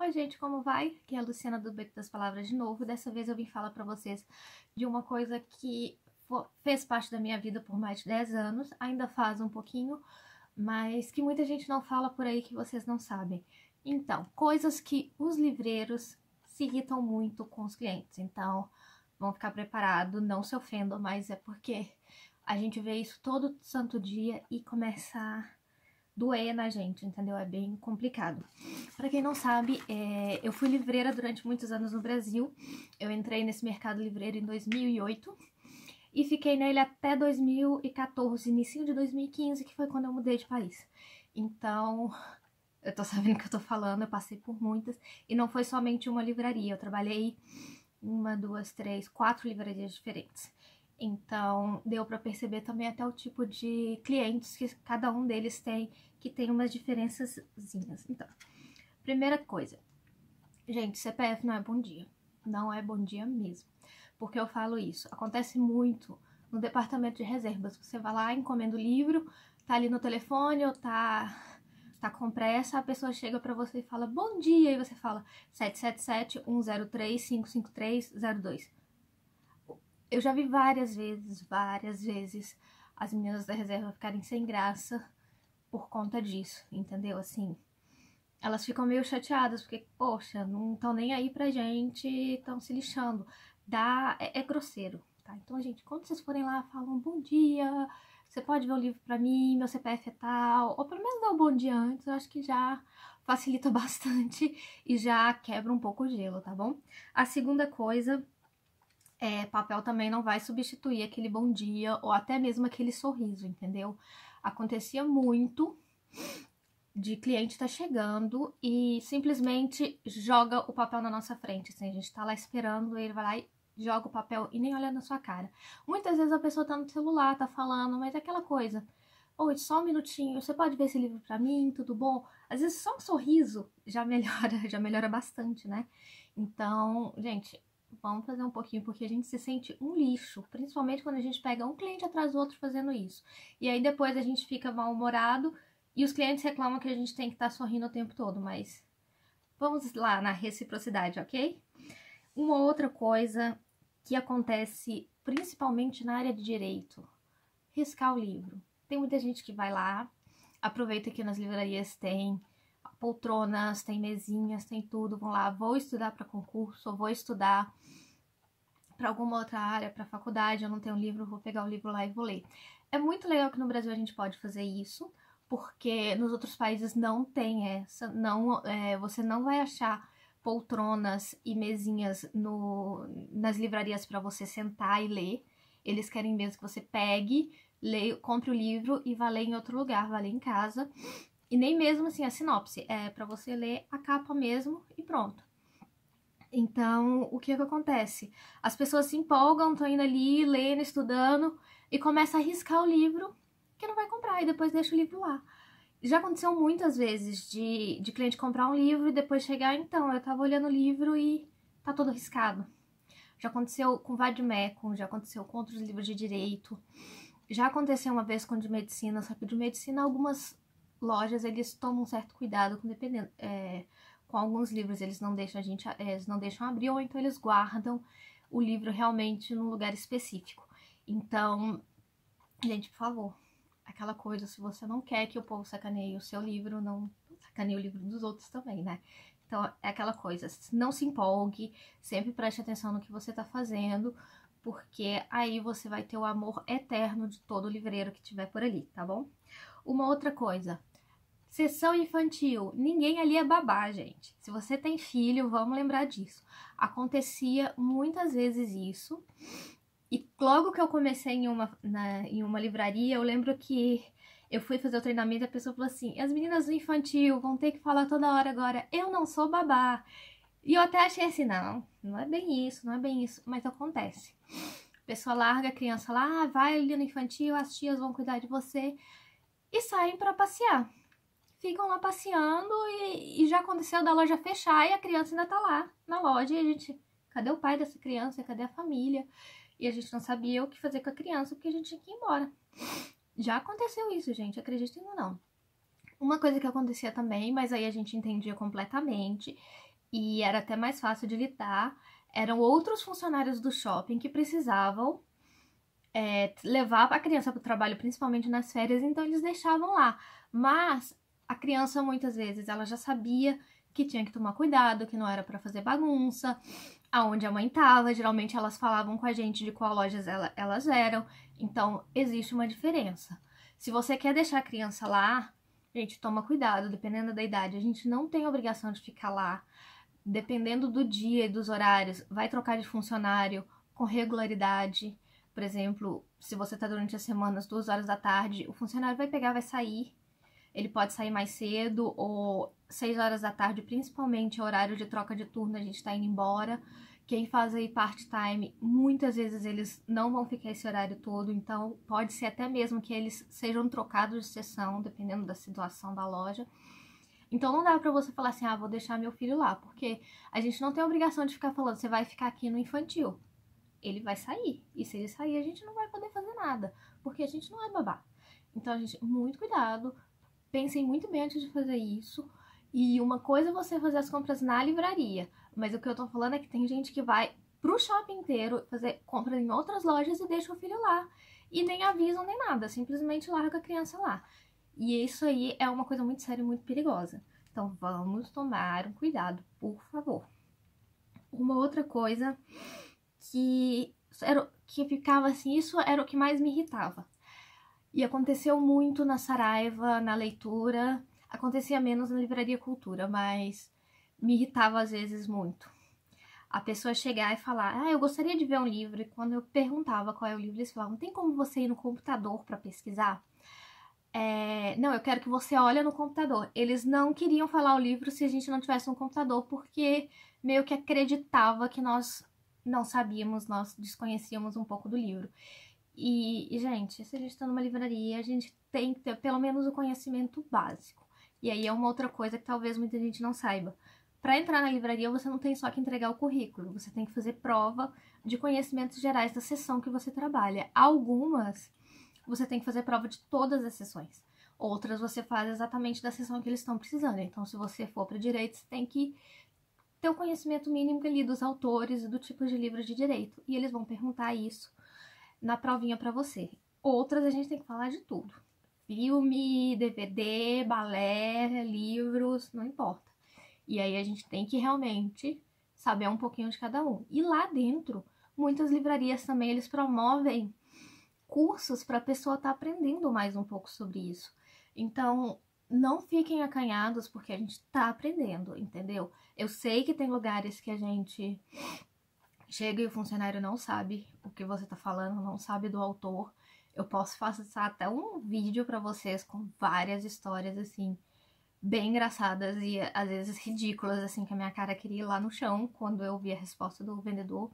Oi gente, como vai? Aqui é a Luciana do Beco das Palavras de novo. Dessa vez eu vim falar pra vocês de uma coisa que fez parte da minha vida por mais de 10 anos, ainda faz um pouquinho, mas que muita gente não fala por aí que vocês não sabem. Então, coisas que os livreiros se irritam muito com os clientes. Então, vão ficar preparados, não se ofendam, mas é porque a gente vê isso todo santo dia e começa a doer na gente, entendeu? É bem complicado. Pra quem não sabe, eu fui livreira durante muitos anos no Brasil. Eu entrei nesse mercado livreiro em 2008 e fiquei nele até 2014, início de 2015, que foi quando eu mudei de país. Então, eu tô sabendo o que eu tô falando, eu passei por muitas, e não foi somente uma livraria, eu trabalhei uma, duas, três, 4 livrarias diferentes. Então, deu pra perceber também até o tipo de clientes que cada um deles tem, que tem umas diferençazinhas. Então, primeira coisa, gente, CPF não é bom dia. Não é bom dia mesmo. Por que eu falo isso? Acontece muito no departamento de reservas. Você vai lá, encomenda o livro, tá ali no telefone ou tá com pressa, a pessoa chega pra você e fala bom dia, e você fala 777-103-55302. Eu já vi várias vezes as meninas da reserva ficarem sem graça por conta disso, entendeu? Assim, elas ficam meio chateadas, porque, poxa, não estão nem aí pra gente, estão se lixando. É grosseiro, tá? Então, gente, quando vocês forem lá, falam bom dia, você pode ver o livro pra mim, meu CPF é tal, ou pelo menos dá um bom dia antes, eu acho que já facilita bastante e já quebra um pouco o gelo, tá bom? A segunda coisa papel também não vai substituir aquele bom dia ou até mesmo aquele sorriso, entendeu? Acontecia muito de cliente tá chegando e simplesmente joga o papel na nossa frente, assim, a gente tá lá esperando, ele vai lá e joga o papel e nem olha na sua cara. Muitas vezes a pessoa tá no celular, tá falando, mas é aquela coisa, oi, só um minutinho, você pode ver esse livro pra mim, tudo bom? Às vezes só um sorriso já melhora, já melhora bastante, né? Então, gente, vamos fazer um pouquinho, porque a gente se sente um lixo, principalmente quando a gente pega um cliente atrás do outro fazendo isso. E aí depois a gente fica mal-humorado e os clientes reclamam que a gente tem que estar sorrindo o tempo todo, mas vamos lá na reciprocidade, ok? Uma outra coisa que acontece principalmente na área de direito, riscar o livro. Tem muita gente que vai lá, aproveita que nas livrarias tem poltronas, tem mesinhas, tem tudo, vão lá, vou estudar para concurso, vou estudar para alguma outra área, para faculdade, eu não tenho livro, vou pegar o livro lá e vou ler. É muito legal que no Brasil a gente pode fazer isso, porque nos outros países não tem essa, você não vai achar poltronas e mesinhas nas livrarias para você sentar e ler. Eles querem mesmo que você pegue, leia, compre o livro e vá ler em outro lugar, vá ler em casa. E nem mesmo assim a sinopse, é para você ler a capa mesmo e pronto. Então, o que acontece? As pessoas se empolgam, estão indo ali, lendo, estudando, e começa a riscar o livro que não vai comprar, e depois deixa o livro lá. Já aconteceu muitas vezes de cliente comprar um livro e depois chegar, então, eu tava olhando o livro e tá todo riscado. Já aconteceu com Vademecum, já aconteceu com outros livros de direito. Já aconteceu uma vez com de medicina, só que de medicina algumas lojas, eles tomam um certo cuidado com alguns livros, eles não deixam eles não deixam abrir, ou então eles guardam o livro realmente num lugar específico. Então, gente, por favor, aquela coisa, se você não quer que o povo sacaneie o seu livro, não sacaneie o livro dos outros também, né? Então, é aquela coisa, não se empolgue, sempre preste atenção no que você tá fazendo, porque aí você vai ter o amor eterno de todo livreiro que tiver por ali, tá bom? Uma outra coisa, sessão infantil, ninguém ali é babá, gente. Se você tem filho, vamos lembrar disso. Acontecia muitas vezes isso, e logo que eu comecei em uma livraria, eu lembro que eu fui fazer o treinamento e a pessoa falou assim, as meninas do infantil vão ter que falar toda hora agora, eu não sou babá. E eu até achei assim, não é bem isso, não é bem isso, mas acontece. A pessoa larga a criança lá, vai ali no infantil, as tias vão cuidar de você e saem pra passear. Ficam lá passeando e já aconteceu da loja fechar e a criança ainda tá lá na loja e a gente, cadê o pai dessa criança, cadê a família? E a gente não sabia o que fazer com a criança porque a gente tinha que ir embora. Já aconteceu isso, gente, acreditem ou não. Uma coisa que acontecia também, mas aí a gente entendia completamente, e era até mais fácil de lidar. Eram outros funcionários do shopping que precisavam levar a criança para o trabalho, principalmente nas férias, então eles deixavam lá. Mas a criança, muitas vezes, ela já sabia que tinha que tomar cuidado, que não era para fazer bagunça, aonde a mãe estava. Geralmente elas falavam com a gente de qual lojas elas eram, então existe uma diferença. Se você quer deixar a criança lá, gente, toma cuidado, dependendo da idade. A gente não tem obrigação de ficar lá. Dependendo do dia e dos horários, vai trocar de funcionário com regularidade. Por exemplo, se você tá durante as semanas, 2 horas da tarde, o funcionário vai pegar, vai sair. Ele pode sair mais cedo ou 6 horas da tarde, principalmente horário de troca de turno, a gente tá indo embora. Quem faz aí part-time, muitas vezes eles não vão ficar esse horário todo, então pode ser até mesmo que eles sejam trocados de sessão, dependendo da situação da loja. Então não dá pra você falar assim, vou deixar meu filho lá, porque a gente não tem a obrigação de ficar falando, você vai ficar aqui no infantil. Ele vai sair, e se ele sair a gente não vai poder fazer nada, porque a gente não é babá. Então a gente, muito cuidado, pensem muito bem antes de fazer isso. E uma coisa é você fazer as compras na livraria, mas o que eu tô falando é que tem gente que vai pro shopping inteiro fazer compras em outras lojas e deixa o filho lá. E nem avisam nem nada, simplesmente larga a criança lá. E isso aí é uma coisa muito séria e muito perigosa. Então vamos tomar um cuidado, por favor. Uma outra coisa que ficava assim, isso era o que mais me irritava. E aconteceu muito na Saraiva, na leitura, acontecia menos na Livraria Cultura, mas me irritava às vezes muito. A pessoa chegar e falar, eu gostaria de ver um livro, e quando eu perguntava qual é o livro, eles falavam, tem como você ir no computador para pesquisar? Não, eu quero que você olhe no computador. Eles não queriam falar o livro se a gente não tivesse um computador, porque meio que acreditava que nós não sabíamos, nós desconhecíamos um pouco do livro. E, gente, se a gente tá numa livraria, a gente tem que ter pelo menos o conhecimento básico. E aí é uma outra coisa que talvez muita gente não saiba. Para entrar na livraria, você não tem só que entregar o currículo, você tem que fazer prova de conhecimentos gerais da seção que você trabalha. Algumas, você tem que fazer prova de todas as sessões. Outras, você faz exatamente da sessão que eles estão precisando. Então, se você for para direito, você tem que ter o conhecimento mínimo ali dos autores e do tipo de livro de direito. E eles vão perguntar isso na provinha para você. Outras, a gente tem que falar de tudo. Filme, DVD, balé, livros, não importa. E aí a gente tem que realmente saber um pouquinho de cada um. E lá dentro, muitas livrarias também, eles promovem cursos para a pessoa estar aprendendo mais um pouco sobre isso. Então, não fiquem acanhados porque a gente está aprendendo, entendeu? Eu sei que tem lugares que a gente chega e o funcionário não sabe o que você tá falando, não sabe do autor. Eu posso fazer até um vídeo para vocês com várias histórias, assim, bem engraçadas e às vezes ridículas, assim, que a minha cara queria ir lá no chão quando eu vi a resposta do vendedor.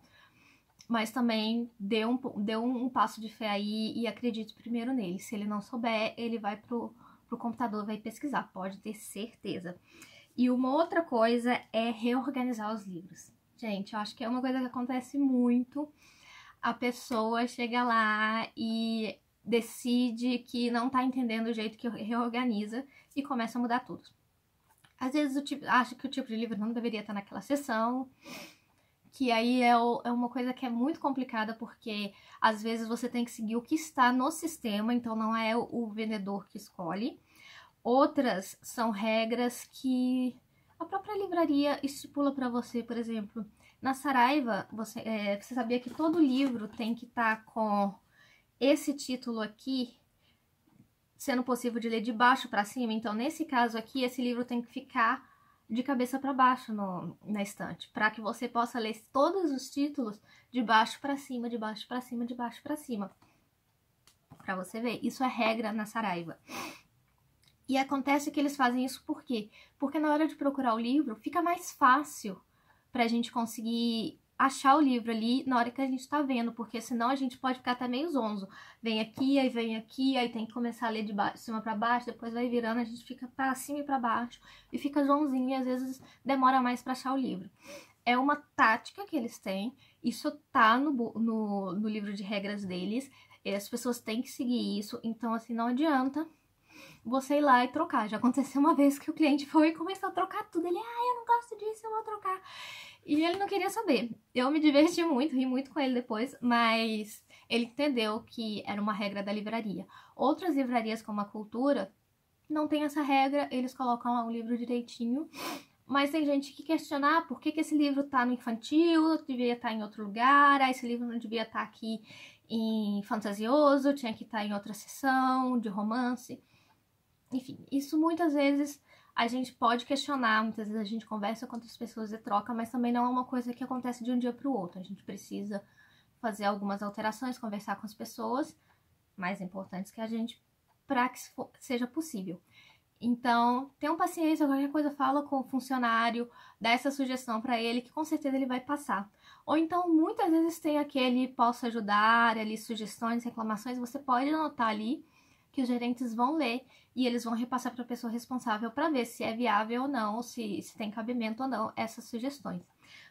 Mas também dê um passo de fé aí e acredite primeiro nele. Se ele não souber, ele vai pro computador, vai pesquisar, pode ter certeza. E uma outra coisa é reorganizar os livros. Gente, eu acho que é uma coisa que acontece muito. A pessoa chega lá e decide que não tá entendendo o jeito que reorganiza e começa a mudar tudo. Às vezes acha que o tipo de livro não deveria estar naquela seção, que aí é uma coisa que é muito complicada, porque às vezes você tem que seguir o que está no sistema, então não é o vendedor que escolhe. Outras são regras que a própria livraria estipula para você. Por exemplo, na Saraiva, você sabia que todo livro tem que estar com esse título aqui, sendo possível de ler de baixo para cima? Então, nesse caso aqui, esse livro tem que ficar de cabeça para baixo na estante, para que você possa ler todos os títulos de baixo para cima, de baixo para cima, de baixo para cima. Para você ver, isso é regra na Saraiva. E acontece que eles fazem isso por quê? Porque na hora de procurar o livro, fica mais fácil pra gente conseguir achar o livro ali na hora que a gente tá vendo, porque senão a gente pode ficar até meio zonzo. Vem aqui, aí tem que começar a ler de cima pra baixo, depois vai virando, a gente fica pra cima e pra baixo, e fica zonzinho, e às vezes demora mais pra achar o livro. É uma tática que eles têm, isso tá no livro de regras deles, e as pessoas têm que seguir isso, então assim, não adianta você ir lá e trocar. Já aconteceu uma vez que o cliente foi e começou a trocar tudo. Ele, eu não gosto disso, eu vou trocar comprar. E ele não queria saber. Eu me diverti muito, ri muito com ele depois, mas ele entendeu que era uma regra da livraria. Outras livrarias, como a Cultura, não tem essa regra, eles colocam lá o livro direitinho. Mas tem gente que questiona por que esse livro tá no infantil, devia estar em outro lugar, esse livro não devia estar aqui em fantasioso, tinha que estar em outra seção de romance. Enfim, isso muitas vezes a gente pode questionar, muitas vezes a gente conversa com outras pessoas e troca, mas também não é uma coisa que acontece de um dia para o outro. A gente precisa fazer algumas alterações, conversar com as pessoas mais importantes que a gente, para que seja possível. Então, tenham paciência, qualquer coisa fala com o funcionário, dá essa sugestão para ele, que com certeza ele vai passar. Ou então, muitas vezes tem aquele posso ajudar, ali sugestões, reclamações, você pode anotar ali, que os gerentes vão ler e eles vão repassar para a pessoa responsável para ver se é viável ou não, se tem cabimento ou não essas sugestões.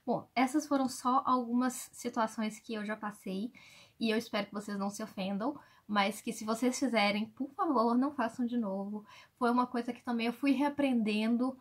Bom, essas foram só algumas situações que eu já passei e eu espero que vocês não se ofendam, mas que se vocês fizerem, por favor, não façam de novo. Foi uma coisa que também eu fui reaprendendo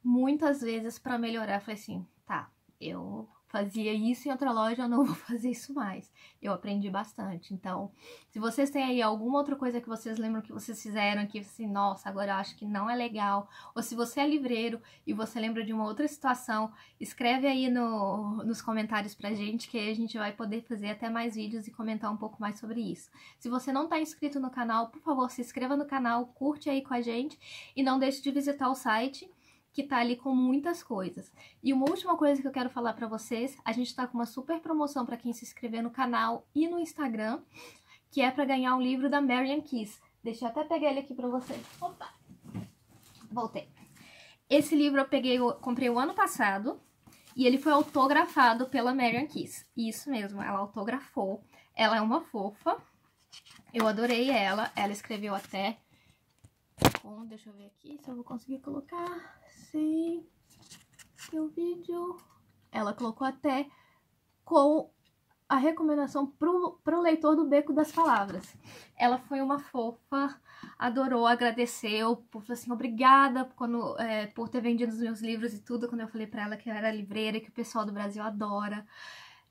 muitas vezes para melhorar. Falei assim, tá, eu fazia isso em outra loja, eu não vou fazer isso mais. Eu aprendi bastante. Então, se vocês têm aí alguma outra coisa que vocês lembram que vocês fizeram, que assim, nossa, agora eu acho que não é legal, ou se você é livreiro e você lembra de uma outra situação, escreve aí nos comentários pra gente, que aí a gente vai poder fazer até mais vídeos e comentar um pouco mais sobre isso. Se você não tá inscrito no canal, por favor, se inscreva no canal, curte aí com a gente e não deixe de visitar o site, que tá ali com muitas coisas. E uma última coisa que eu quero falar pra vocês, a gente tá com uma super promoção pra quem se inscrever no canal e no Instagram, que é pra ganhar um livro da Marian Keyes. Deixa eu até pegar ele aqui pra vocês. Opa! Voltei. Esse livro eu comprei o ano passado, e ele foi autografado pela Marian Keyes. Isso mesmo, ela autografou. Ela é uma fofa. Eu adorei ela. Ela escreveu até... Deixa eu ver aqui se eu vou conseguir colocar. Sim. O vídeo. Ela colocou até com a recomendação pro leitor do Beco das Palavras. Ela foi uma fofa, adorou, agradeceu, falou assim, obrigada por ter vendido os meus livros e tudo, quando eu falei pra ela que eu era livreira e que o pessoal do Brasil adora.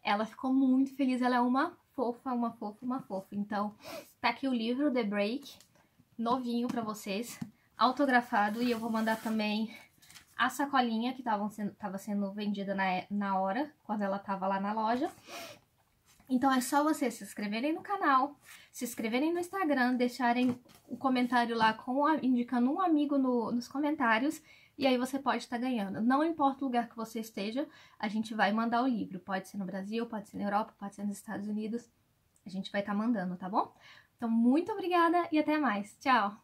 Ela ficou muito feliz, ela é uma fofa, uma fofa, uma fofa. Então, tá aqui o livro, The Break, novinho pra vocês, autografado, e eu vou mandar também a sacolinha que tava sendo vendida na hora, quando ela tava lá na loja. Então é só vocês se inscreverem no canal, se inscreverem no Instagram, deixarem o comentário lá indicando um amigo nos comentários, e aí você pode estar ganhando. Não importa o lugar que você esteja, a gente vai mandar o livro. Pode ser no Brasil, pode ser na Europa, pode ser nos Estados Unidos, a gente vai estar mandando, tá bom? Então muito obrigada e até mais. Tchau!